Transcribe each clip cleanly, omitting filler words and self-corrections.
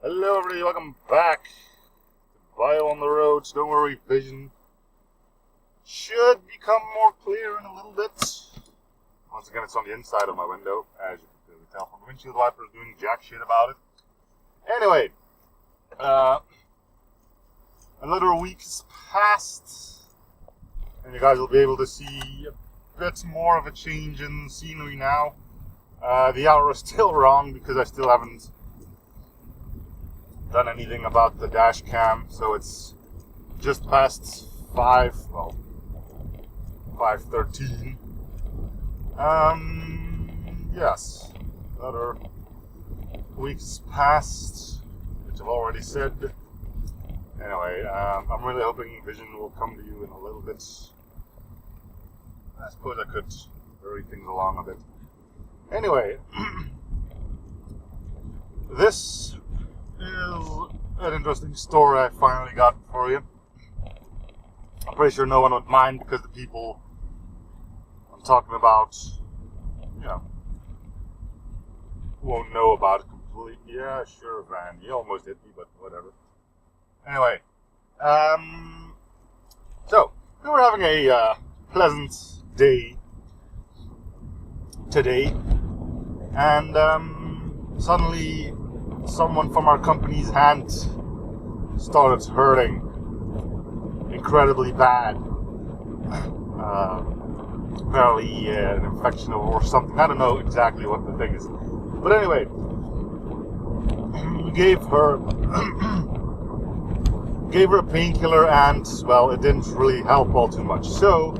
Hello everybody, welcome back to Bio on the Road. Don't worry, vision should become more clear in a little bit. Once again, it's on the inside of my window, as you can clearly tell from the windshield wipers doing jack shit about it. Anyway, another week has passed, and you guys will be able to see a bit more of a change in scenery now. The hour is still wrong because I still haven't done anything about the dash cam, so it's just past 5:13. Yes, another week's passed, which I've already said. Anyway, I'm really hoping vision will come to you in a little bit. I suppose I could hurry things along a bit. Anyway, this is an interesting story I finally got for you. I'm pretty sure no one would mind because the people I'm talking about, won't know about it completely. Yeah, sure, Van. You almost hit me, but whatever. Anyway, so we were having a pleasant day today, and suddenly someone from our company's hand started hurting incredibly bad. Apparently an infection or something. I don't know exactly what the thing is. But anyway, we gave her a painkiller, and, well, it didn't really help all too much. So,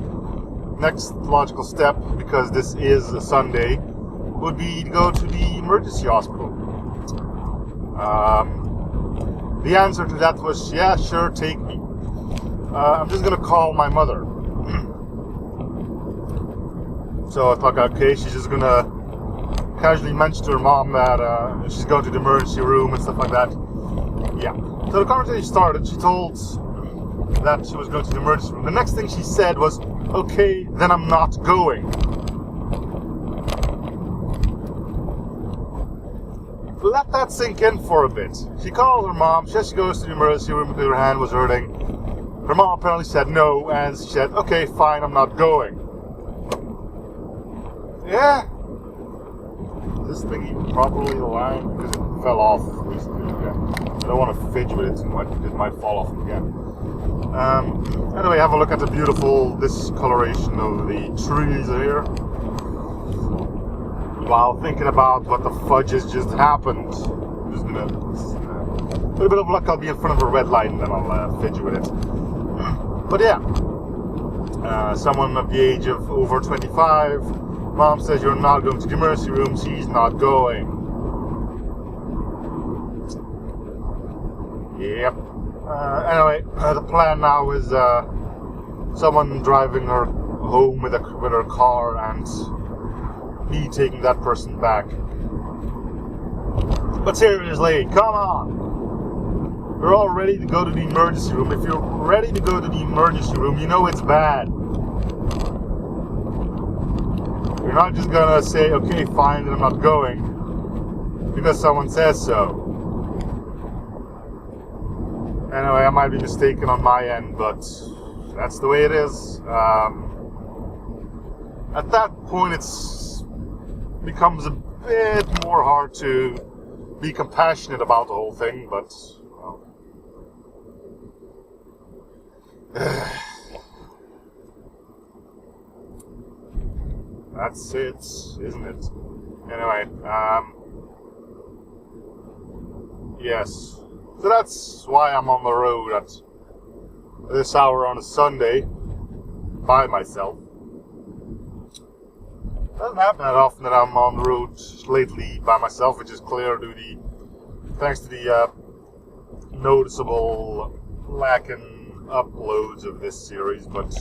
next logical step, because this is a Sunday, would be to go to the emergency hospital. The answer to that was, yeah, sure, take me. I'm just gonna call my mother. So I thought, okay, she's just gonna casually mention to her mom that she's going to the emergency room and stuff like that. Yeah. So the conversation started. She told that she was going to the emergency room. The next thing she said was, okay, then I'm not going. Let that sink in for a bit. She called her mom. She said she goes to the emergency room because her hand was hurting. Her mom apparently said no, and she said, okay, fine, I'm not going. Yeah. Is this thing even properly aligned? Because it fell off recently again. I don't want to fidget with it too much, it might fall off again. Anyway, have a look at the beautiful discoloration of the trees here. While thinking about what the fudge has just happened. Just a little bit of luck, I'll be in front of a red light and then I'll fidget with it. But yeah, someone of the age of over 25, mom says you're not going to the emergency room, she's not going. Yep. Anyway, the plan now is someone driving her home with her car and me taking that person back. But seriously, come on! We're all ready to go to the emergency room. If you're ready to go to the emergency room, you know it's bad. You're not just gonna say, okay, fine, then I'm not going, because someone says so. Anyway, I might be mistaken on my end, but that's the way it is. At that point, it's becomes a bit more hard to be compassionate about the whole thing, but, well. That's it, isn't it? Anyway, yes. So that's why I'm on the road at this hour on a Sunday by myself. It doesn't happen that often that I'm on the road lately by myself, which is clear thanks to the noticeable lack in uploads of this series, but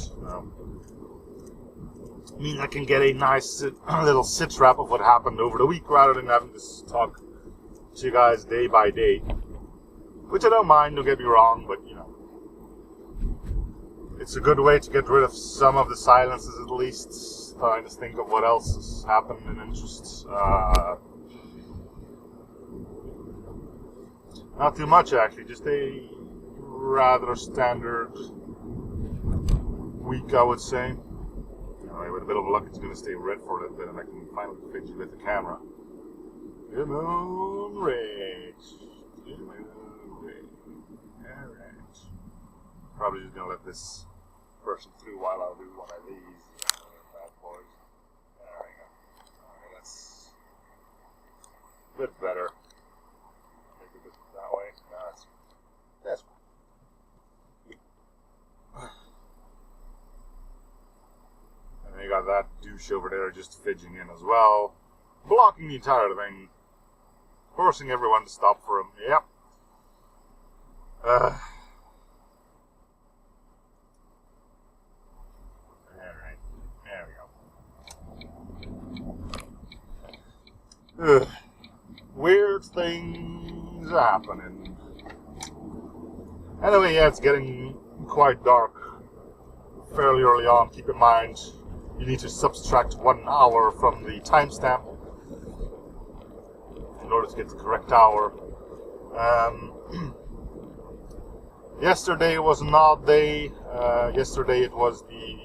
means I can get a nice little sit-rap of what happened over the week rather than having to talk to you guys day by day. Which I don't mind, don't get me wrong, but, it's a good way to get rid of some of the silences at least. Trying to think of what else has happened in interest. Not too much, actually. Just a rather standard week, I would say. Anyway, with a bit of luck, it's going to stay red for a little bit, and I can finally fidget with the camera. Come on, Reg. Come on, Reg. Alright. Probably just going to let this person through while I do one of these bad boys. There we go. Alright, that's a bit better. Make it that way. No, that's fine. And then you got that douche over there just fidgeting in as well. Blocking the entire thing. Forcing everyone to stop for him. Yep. Alright. There we go. Weird things happening. Anyway, yeah, it's getting quite dark fairly early on. Keep in mind, you need to subtract 1 hour from the timestamp in order to get the correct hour. Yesterday was an odd day. Yesterday it was the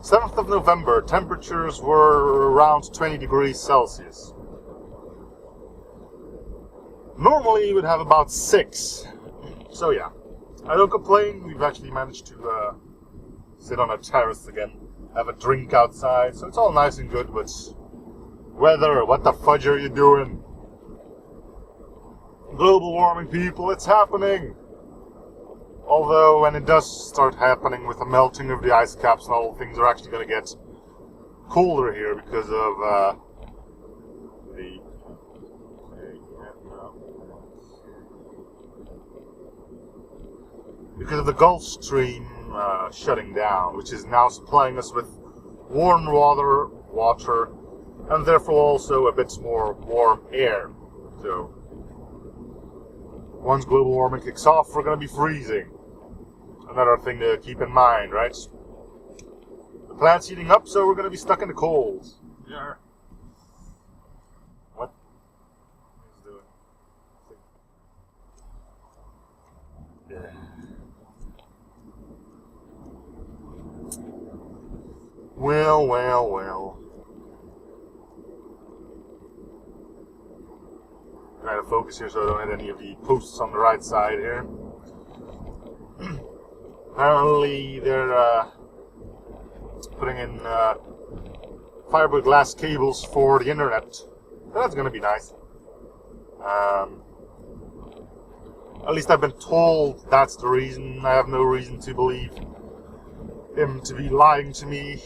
7th of November. Temperatures were around 20 degrees Celsius. Normally you would have about 6. So yeah, I don't complain. We've actually managed to sit on a terrace again, have a drink outside, so it's all nice and good, but weather, what the fudge are you doing? Global warming, people, it's happening! Although, when it does start happening with the melting of the ice caps and all, things are actually going to get colder here because of the Gulf Stream shutting down, which is now supplying us with warm water, and therefore also a bit more warm air. So, once global warming kicks off, we're going to be freezing. Another thing to keep in mind, right? The planet's heating up, so we're going to be stuck in the cold. Yeah. What? He's doing? Yeah. Well. Trying to focus here so I don't hit any of the posts on the right side here. Apparently they're putting in fiberglass cables for the internet. That's going to be nice. At least I've been told that's the reason. I have no reason to believe him to be lying to me.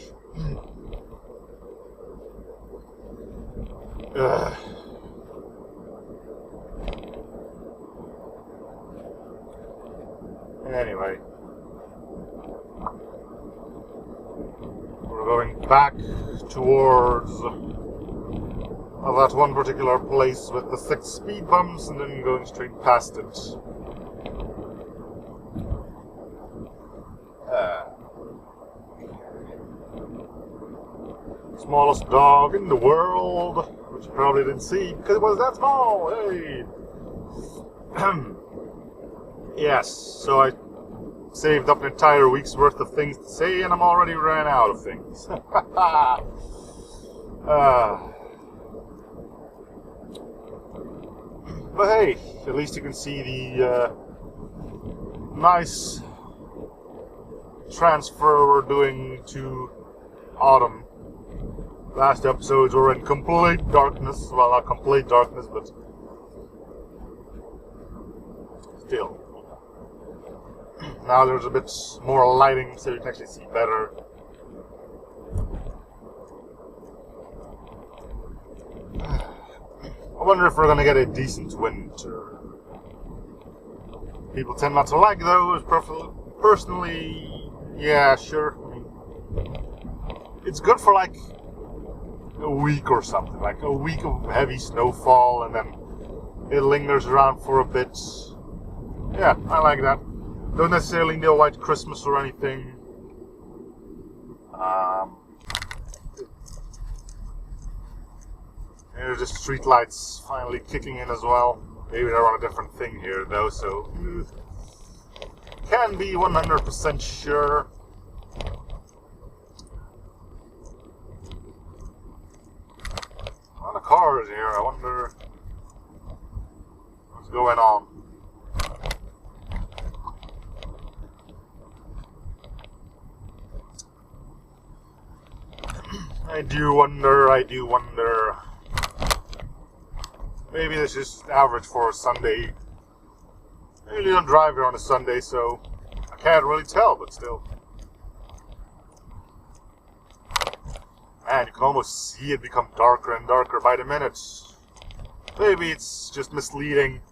Anyway, we're going back towards that one particular place with the 6 speed bumps and then going straight past it. Smallest dog in the world, which you probably didn't see because it was that small. Hey. Yes, so I saved up an entire week's worth of things to say, and I'm already ran out of things. But hey, at least you can see the nice transfer we're doing to autumn. Last episodes were in complete darkness. Well, not complete darkness, but still. Now there's a bit more lighting, so you can actually see better. I wonder if we're going to get a decent winter. People tend not to like those. Personally, yeah, sure. I mean, it's good for like a week or something. Like a week of heavy snowfall, and then it lingers around for a bit. Yeah, I like that. Don't necessarily need a white Christmas or anything. There's the street lights finally kicking in as well. Maybe they're on a different thing here though, so can be 100% sure. A lot of cars here. I wonder what's going on. I do wonder. Maybe this is average for a Sunday. I usually don't drive here on a Sunday, so I can't really tell, but still. Man, you can almost see it become darker and darker by the minute. Maybe it's just misleading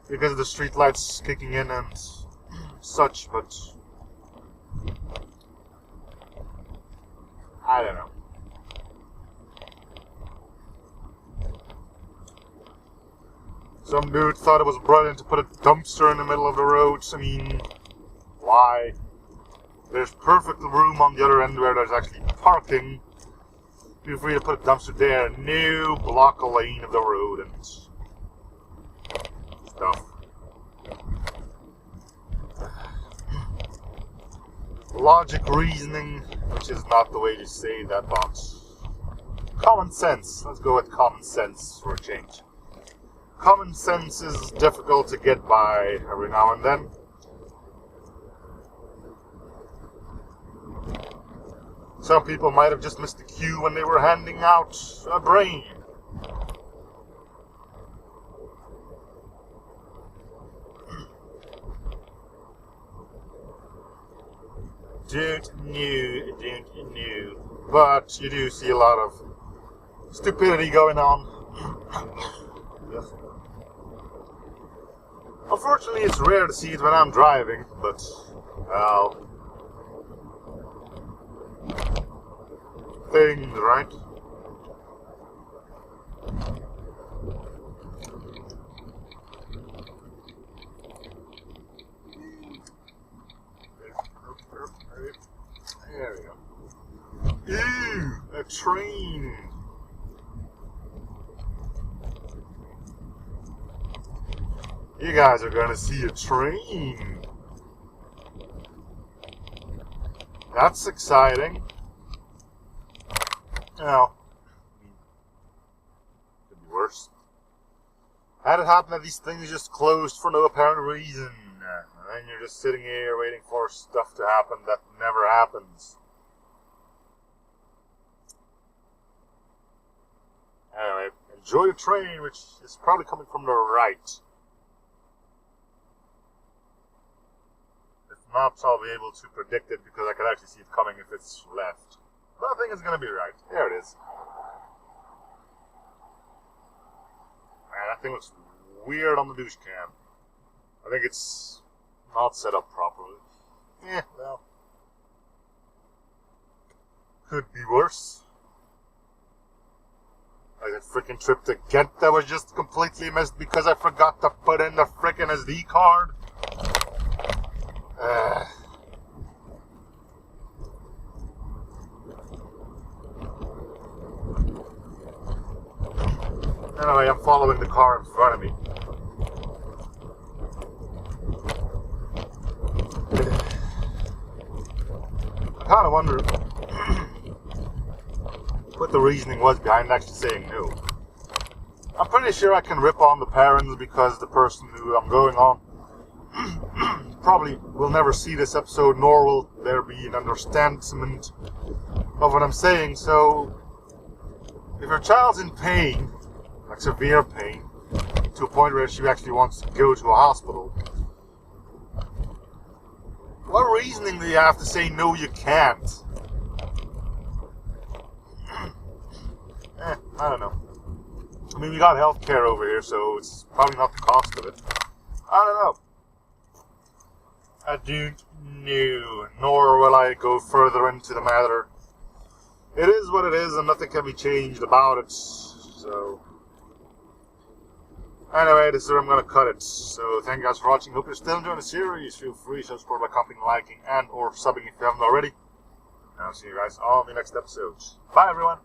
because of the streetlights kicking in and such, but I don't know. Some dude thought it was brilliant to put a dumpster in the middle of the road. I mean, why? There's perfect room on the other end where there's actually parking. Feel free to put a dumpster there. No, block a lane of the road and stuff. Logic reasoning, which is not the way to say that, but common sense. Let's go with common sense for a change. Common sense is difficult to get by every now and then. Some people might have just missed the cue when they were handing out a brain. Don't know. But you do see a lot of stupidity going on. Yes. Unfortunately, it's rare to see it when I'm driving, but, well, things, right? There we go. Ew, a train. You guys are gonna see a train. That's exciting. Well, could be worse. Had it happen that these things just closed for no apparent reason, and then you're just sitting here waiting for stuff to happen that never happens. Anyway, enjoy the train, which is probably coming from the right. If not, I'll be able to predict it because I can actually see it coming if it's left. But I think it's going to be right. There it is. Man, that thing looks weird on the douche cam. I think it's not set up properly. Well. Could be worse. Like that freaking trip to Ghent that was just completely missed because I forgot to put in the freaking SD card. Anyway, I'm following the car in front of me. I kind of wonder what the reasoning was behind actually saying no. I'm pretty sure I can rip on the parents because the person who I'm going on probably will never see this episode, nor will there be an understanding of what I'm saying. So, if your child's in pain, like severe pain, to a point where she actually wants to go to a hospital, what reasoning do you have to say no, you can't? I don't know. I mean, we got healthcare over here, so it's probably not the cost of it. I don't know. I don't know, nor will I go further into the matter. It is what it is, and nothing can be changed about it, so... Anyway, this is where I'm going to cut it. So, thank you guys for watching. Hope you're still enjoying the series. Feel free to support by commenting, liking, and or subbing if you haven't already. And I'll see you guys on the next episodes. Bye, everyone!